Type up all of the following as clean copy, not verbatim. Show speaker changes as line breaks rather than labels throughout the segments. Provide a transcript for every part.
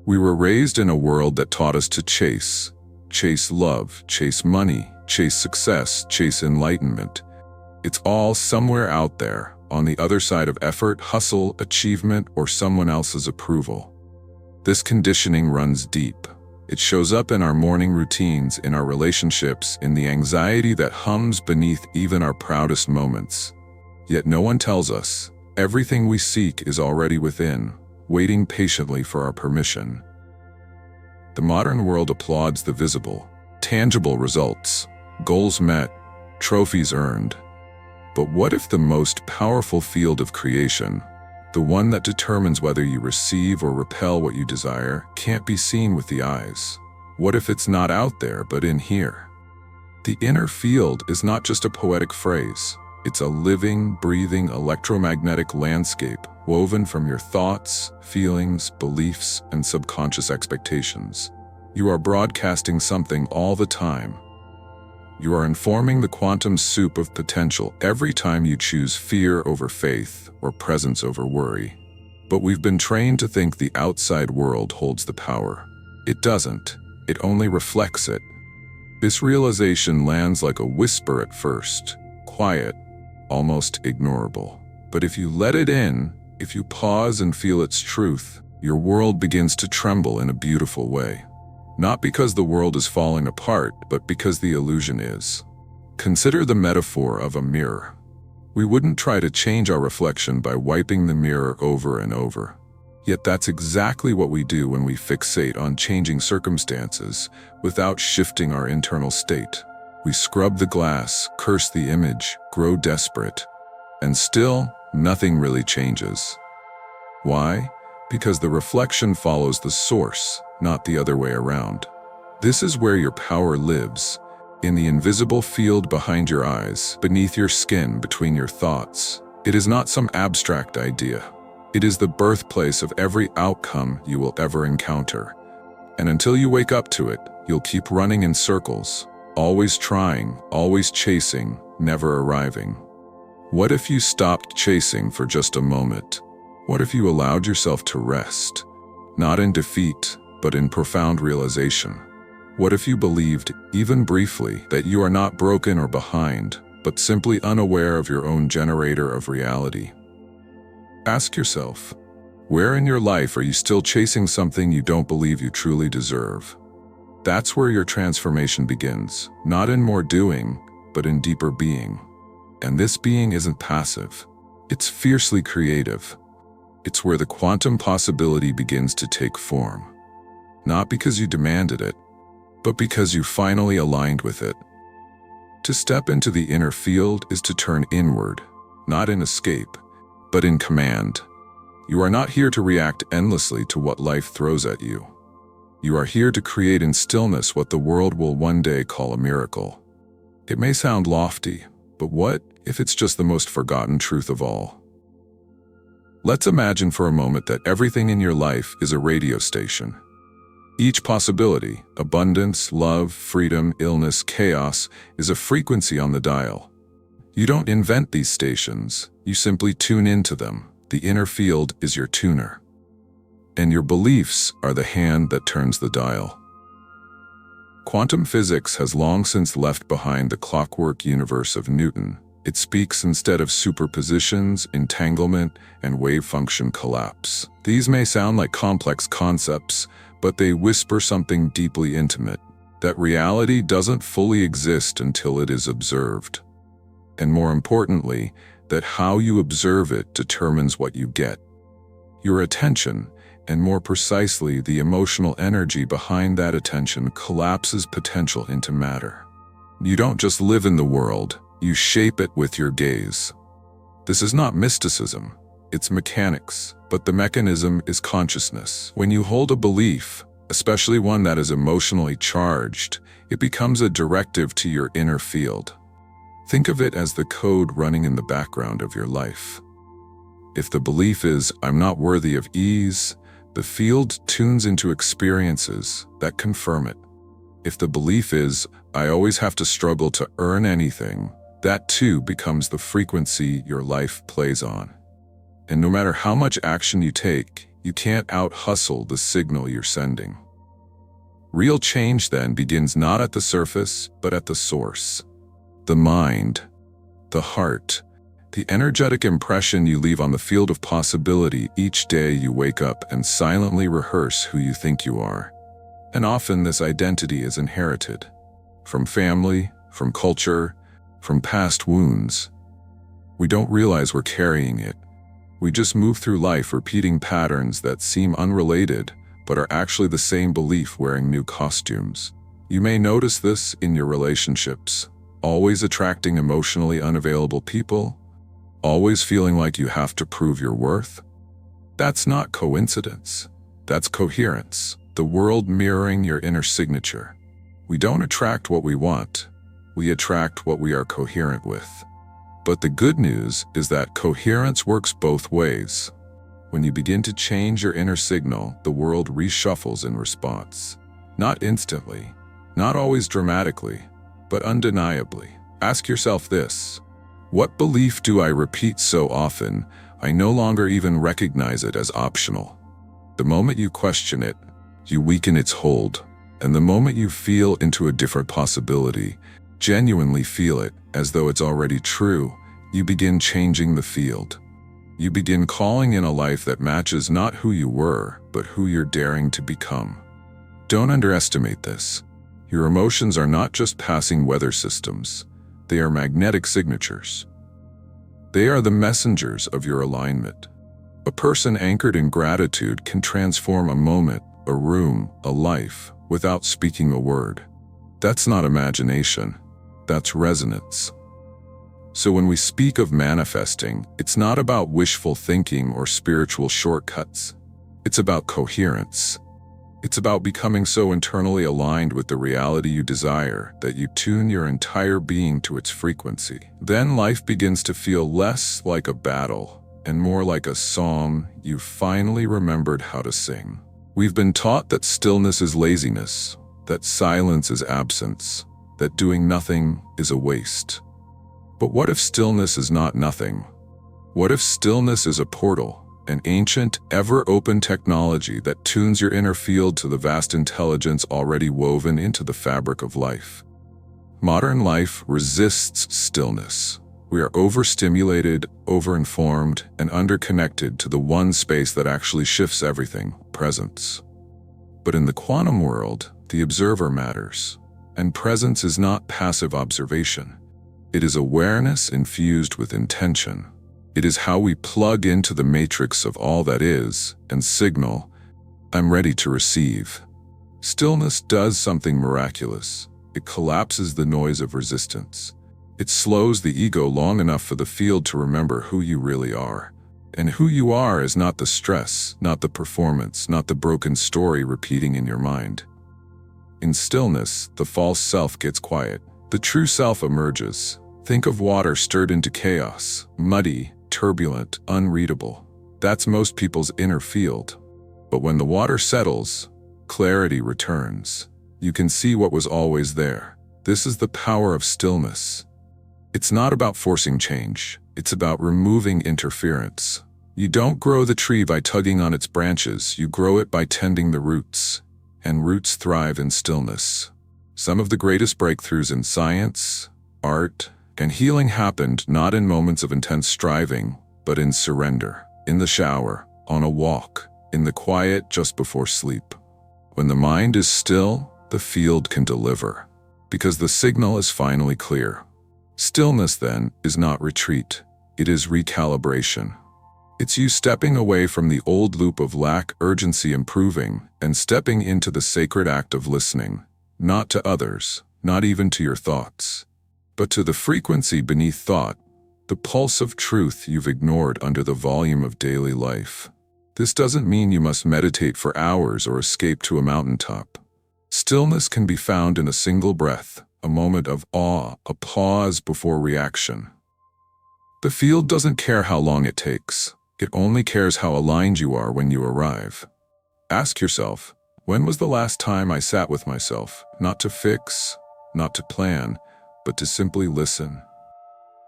We were raised in a world that taught us to chase love, chase money, chase success, chase enlightenment. It's all somewhere out there, on the other side of effort, hustle, achievement, or someone else's approval. This conditioning runs deep. It shows up in our morning routines, in our relationships, in the anxiety that hums beneath even our proudest moments. Yet no one tells us, everything we seek is already within, waiting patiently for our permission. The modern world applauds the visible, tangible results, goals met, trophies earned. But what if the most powerful field of creation, the one that determines whether you receive or repel what you desire, can't be seen with the eyes? What if it's not out there but in here? The inner field is not just a poetic phrase. It's a living, breathing, electromagnetic landscape woven from your thoughts, feelings, beliefs, and subconscious expectations. You are broadcasting something all the time. You are informing the quantum soup of potential every time you choose fear over faith or presence over worry. But we've been trained to think the outside world holds the power. It doesn't. It only reflects it. This realization lands like a whisper at first, quiet, almost ignorable. But if you let it in, if you pause and feel its truth, your world begins to tremble in a beautiful way. Not because the world is falling apart, but because the illusion is. Consider the metaphor of a mirror. We wouldn't try to change our reflection by wiping the mirror over and over. Yet that's exactly what we do when we fixate on changing circumstances without shifting our internal state. We scrub the glass, curse the image, grow desperate. And still, nothing really changes. Why? Because the reflection follows the source, not the other way around. This is where your power lives, in the invisible field behind your eyes, beneath your skin, between your thoughts. It is not some abstract idea. It is the birthplace of every outcome you will ever encounter. And until you wake up to it, you'll keep running in circles, always trying, always chasing, never arriving. What if you stopped chasing for just a moment? What if you allowed yourself to rest, not in defeat, but in profound realization? What if you believed, even briefly, that you are not broken or behind, but simply unaware of your own generator of reality? Ask yourself, where in your life are you still chasing something you don't believe you truly deserve? That's where your transformation begins, not in more doing, but in deeper being. And this being isn't passive. It's fiercely creative. It's where the quantum possibility begins to take form. Not because you demanded it, but because you finally aligned with it. To step into the inner field is to turn inward, not in escape, but in command. You are not here to react endlessly to what life throws at you. You are here to create in stillness what the world will one day call a miracle. It may sound lofty, but what if it's just the most forgotten truth of all? Let's imagine for a moment that everything in your life is a radio station. Each possibility, abundance, love, freedom, illness, chaos, is a frequency on the dial. You don't invent these stations, you simply tune into them. The inner field is your tuner. And your beliefs are the hand that turns the dial. Quantum physics has long since left behind the clockwork universe of Newton. It speaks instead of superpositions, entanglement, and wave function collapse. These may sound like complex concepts, but they whisper something deeply intimate, that reality doesn't fully exist until it is observed. And more importantly, that how you observe it determines what you get. Your attention, and more precisely the emotional energy behind that attention, collapses potential into matter. You don't just live in the world, you shape it with your gaze. This is not mysticism, it's mechanics, but the mechanism is consciousness. When you hold a belief, especially one that is emotionally charged, it becomes a directive to your inner field. Think of it as the code running in the background of your life. If the belief is, "I'm not worthy of ease," the field tunes into experiences that confirm it. If the belief is, "I always have to struggle to earn anything," that too becomes the frequency your life plays on. And no matter how much action you take, You can't out-hustle the signal you're sending. Real change then begins not at the surface, but at the source. The mind, the heart, the energetic impression you leave on the field of possibility each day you wake up and silently rehearse who you think you are. And often this identity is inherited. From family, from culture, from past wounds. We don't realize we're carrying it. We just move through life repeating patterns that seem unrelated, but are actually the same belief wearing new costumes. You may notice this in your relationships, always attracting emotionally unavailable people, always feeling like you have to prove your worth. That's not coincidence. That's coherence, the world mirroring your inner signature. We don't attract what we want. We attract what we are coherent with. But the good news is that coherence works both ways. When you begin to change your inner signal, the world reshuffles in response. Not instantly, not always dramatically, but undeniably. Ask yourself this: what belief do I repeat so often I no longer even recognize it as optional? The moment you question it, you weaken its hold, and the moment you feel into a different possibility, genuinely feel it as though it's already true, you begin changing the field. You begin calling in a life that matches not who you were, but who you're daring to become. Don't underestimate this. Your emotions are not just passing weather systems. They are magnetic signatures. They are the messengers of your alignment. A person anchored in gratitude can transform a moment, a room, a life, without speaking a word. That's not imagination. That's resonance. So when we speak of manifesting, it's not about wishful thinking or spiritual shortcuts. It's about coherence. It's about becoming so internally aligned with the reality you desire that you tune your entire being to its frequency. Then life begins to feel less like a battle and more like a song you finally remembered how to sing. We've been taught that stillness is laziness, that silence is absence, that doing nothing is a waste. But what if stillness is not nothing? What if stillness is a portal, an ancient, ever-open technology that tunes your inner field to the vast intelligence already woven into the fabric of life? Modern life resists stillness. We are overstimulated, overinformed, and underconnected to the one space that actually shifts everything: presence. But in the quantum world, the observer matters, and presence is not passive observation. It is awareness infused with intention. It is how we plug into the matrix of all that is and signal, "I'm ready to receive." Stillness does something miraculous. It collapses the noise of resistance. It slows the ego long enough for the field to remember who you really are. And who you are is not the stress, not the performance, not the broken story repeating in your mind. In stillness, the false self gets quiet. The true self emerges. Think of water stirred into chaos, muddy, turbulent, unreadable. That's most people's inner field. But when the water settles, clarity returns. You can see what was always there. This is the power of stillness. It's not about forcing change. It's about removing interference. You don't grow the tree by tugging on its branches. You grow it by tending the roots. And roots thrive in stillness. Some of the greatest breakthroughs in science, art, and healing happened not in moments of intense striving, but in surrender, in the shower, on a walk, in the quiet just before sleep. When the mind is still, the field can deliver, because the signal is finally clear. Stillness, then, is not retreat. It is recalibration. It's you stepping away from the old loop of lack, urgency, improving, and stepping into the sacred act of listening, not to others, not even to your thoughts, but to the frequency beneath thought, the pulse of truth you've ignored under the volume of daily life. This doesn't mean you must meditate for hours or escape to a mountaintop. Stillness can be found in a single breath, a moment of awe, a pause before reaction. The field doesn't care how long it takes. It only cares how aligned you are when you arrive. Ask yourself, when was the last time I sat with myself, not to fix, not to plan, but to simply listen?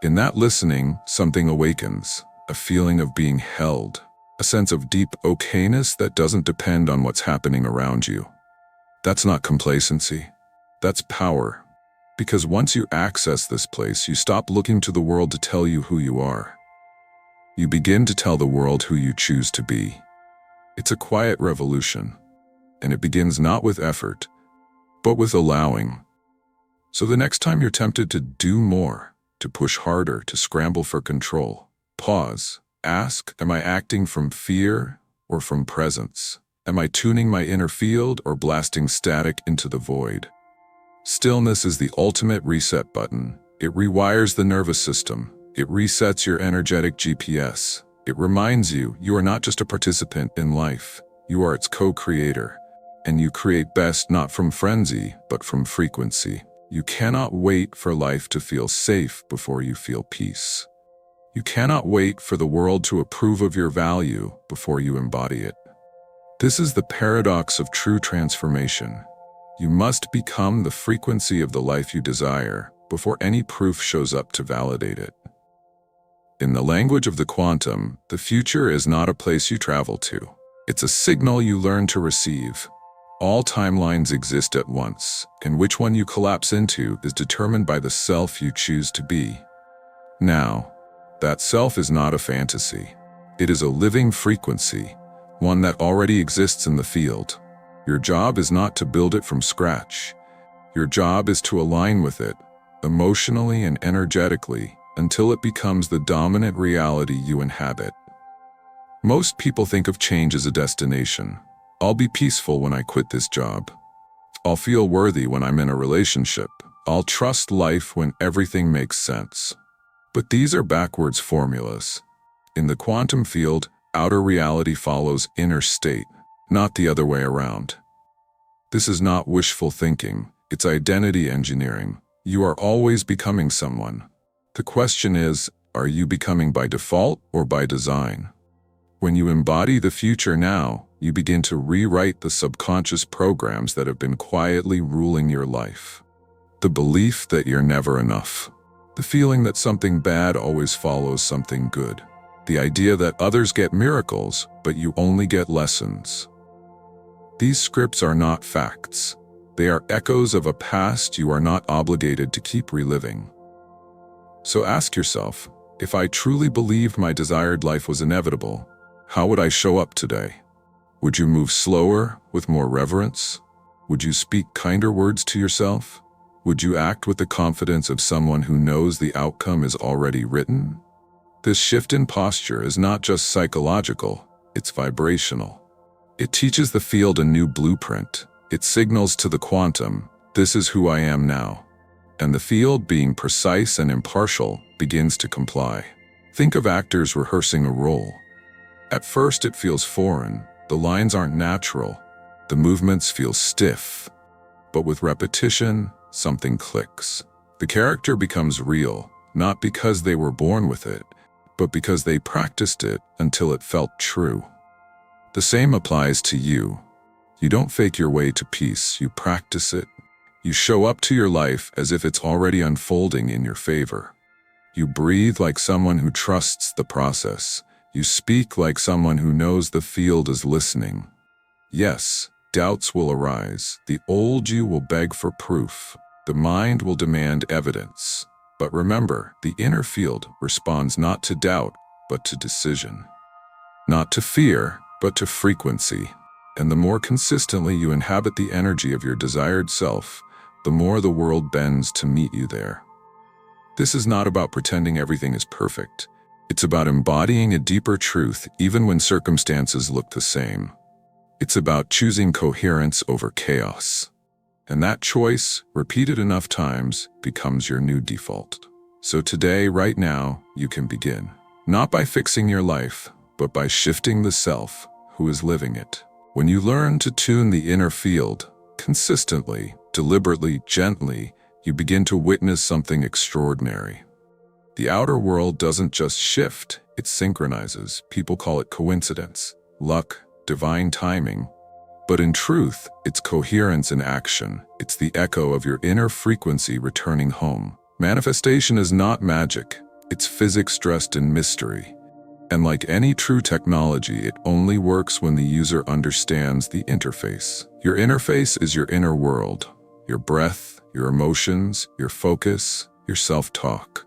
In that listening, something awakens, a feeling of being held, a sense of deep okayness that doesn't depend on what's happening around you. That's not complacency. That's power. Because once you access this place, you stop looking to the world to tell you who you are. You begin to tell the world who you choose to be. It's a quiet revolution, and it begins not with effort, but with allowing. So the next time you're tempted to do more, to push harder, to scramble for control, pause. Ask, am I acting from fear or from presence? Am I tuning my inner field or blasting static into the void? Stillness is the ultimate reset button. It rewires the nervous system. It resets your energetic GPS. It reminds you are not just a participant in life. You are its co-creator. And you create best not from frenzy, but from frequency. You cannot wait for life to feel safe before you feel peace. You cannot wait for the world to approve of your value before you embody it. This is the paradox of true transformation. You must become the frequency of the life you desire before any proof shows up to validate it. In the language of the quantum, the future is not a place you travel to. It's a signal you learn to receive. All timelines exist at once, and which one you collapse into is determined by the self you choose to be. Now, that self is not a fantasy. It is a living frequency, one that already exists in the field. Your job is not to build it from scratch. Your job is to align with it, emotionally and energetically, until it becomes the dominant reality you inhabit. Most people think of change as a destination. I'll be peaceful when I quit this job. I'll feel worthy when I'm in a relationship. I'll trust life when everything makes sense. But these are backwards formulas. In the quantum field, outer reality follows inner state, not the other way around. This is not wishful thinking, it's identity engineering. You are always becoming someone. The question is, are you becoming by default or by design? When you embody the future now, you begin to rewrite the subconscious programs that have been quietly ruling your life. The belief that you're never enough. The feeling that something bad always follows something good. The idea that others get miracles, but you only get lessons. These scripts are not facts. They are echoes of a past you are not obligated to keep reliving. So ask yourself, if I truly believed my desired life was inevitable, how would I show up today? Would you move slower, with more reverence? Would you speak kinder words to yourself? Would you act with the confidence of someone who knows the outcome is already written? This shift in posture is not just psychological, it's vibrational. It teaches the field a new blueprint. It signals to the quantum, this is who I am now. And the field, being precise and impartial, begins to comply. Think of actors rehearsing a role. At first it feels foreign, the lines aren't natural, the movements feel stiff. But with repetition, something clicks. The character becomes real, not because they were born with it, but because they practiced it until it felt true. The same applies to you. You don't fake your way to peace, you practice it. You show up to your life as if it's already unfolding in your favor. You breathe like someone who trusts the process. You speak like someone who knows the field is listening. Yes, doubts will arise. The old you will beg for proof. The mind will demand evidence. But remember, the inner field responds not to doubt, but to decision. Not to fear, but to frequency. And the more consistently you inhabit the energy of your desired self, the more the world bends to meet you there. This is not about pretending everything is perfect. It's about embodying a deeper truth even when circumstances look the same. It's about choosing coherence over chaos. And that choice, repeated enough times, becomes your new default. So today, right now, you can begin. Not by fixing your life, but by shifting the self who is living it. When you learn to tune the inner field, consistently, deliberately, gently, you begin to witness something extraordinary. The outer world doesn't just shift, it synchronizes. People call it coincidence, luck, divine timing. But in truth, it's coherence in action. It's the echo of your inner frequency returning home. Manifestation is not magic. It's physics dressed in mystery. And like any true technology, it only works when the user understands the interface. Your interface is your inner world, your breath, your emotions, your focus, your self-talk.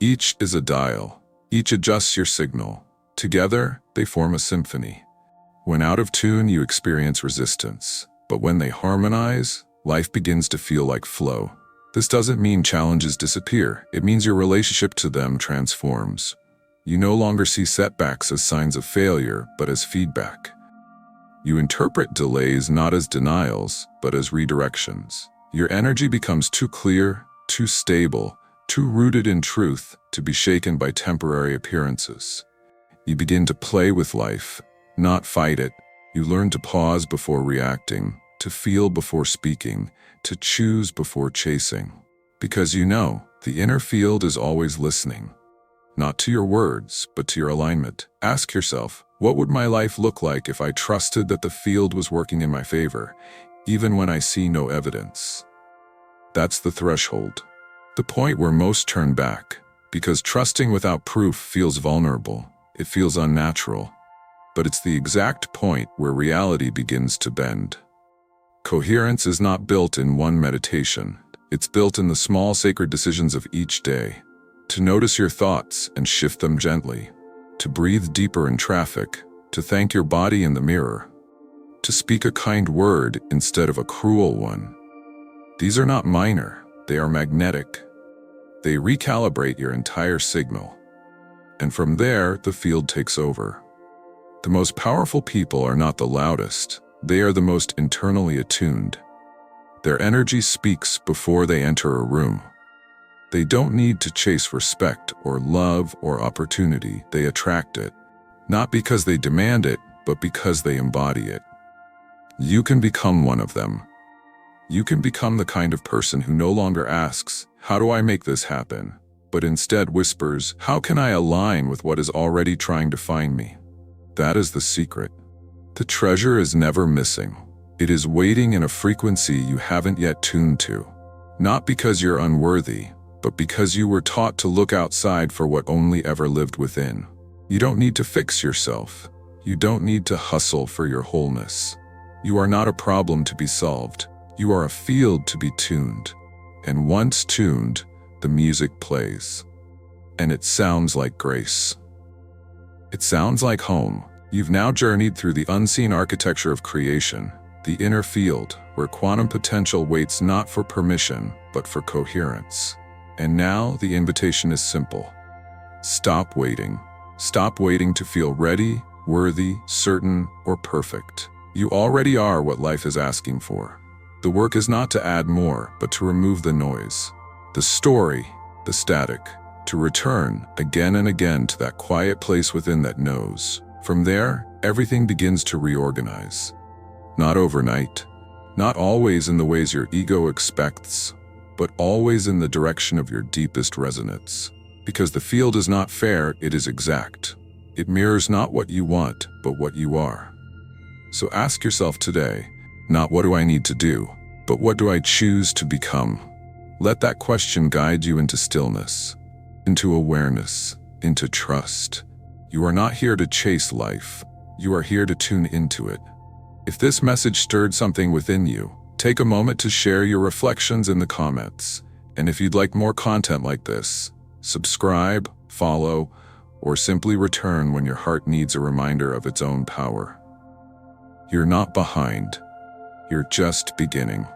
Each is a dial. Each adjusts your signal. Together, they form a symphony. When out of tune, you experience resistance. But when they harmonize, life begins to feel like flow. This doesn't mean challenges disappear. It means your relationship to them transforms. You no longer see setbacks as signs of failure, but as feedback. You interpret delays not as denials, but as redirections. Your energy becomes too clear, too stable, too rooted in truth to be shaken by temporary appearances. You begin to play with life, not fight it. You learn to pause before reacting, to feel before speaking, to choose before chasing. Because you know, the inner field is always listening. Not to your words, but to your alignment. Ask yourself, what would my life look like if I trusted that the field was working in my favor, even when I see no evidence? That's the threshold. The point where most turn back, because trusting without proof feels vulnerable. It feels unnatural. But it's the exact point where reality begins to bend. Coherence is not built in one meditation. It's built in the small sacred decisions of each day. To notice your thoughts and shift them gently. To breathe deeper in traffic. To thank your body in the mirror. To speak a kind word instead of a cruel one. These are not minor, they are magnetic. They recalibrate your entire signal. And from there, the field takes over. The most powerful people are not the loudest. They are the most internally attuned. Their energy speaks before they enter a room. They don't need to chase respect or love or opportunity. They attract it. Not because they demand it, but because they embody it. You can become one of them. You can become the kind of person who no longer asks, "How do I make this happen?" but instead whispers, "How can I align with what is already trying to find me?" That is the secret. The treasure is never missing. It is waiting in a frequency you haven't yet tuned to. Not because you're unworthy, but because you were taught to look outside for what only ever lived within. You don't need to fix yourself. You don't need to hustle for your wholeness. You are not a problem to be solved. You are a field to be tuned. And once tuned, the music plays. And it sounds like grace. It sounds like home. You've now journeyed through the unseen architecture of creation, the inner field, where quantum potential waits not for permission, but for coherence. And now the invitation is simple. Stop waiting. Stop waiting to feel ready, worthy, certain, or perfect. You already are what life is asking for. The work is not to add more, but to remove the noise, the story, the static, to return again and again to that quiet place within that knows. From there, everything begins to reorganize. Not overnight, not always in the ways your ego expects, but always in the direction of your deepest resonance. Because the field is not fair, it is exact. It mirrors not what you want, but what you are. So ask yourself today, not what do I need to do, but what do I choose to become? Let that question guide you into stillness, into awareness, into trust. You are not here to chase life. You are here to tune into it. If this message stirred something within you, take a moment to share your reflections in the comments. And if you'd like more content like this, subscribe, follow, or simply return when your heart needs a reminder of its own power. You're not behind. You're just beginning.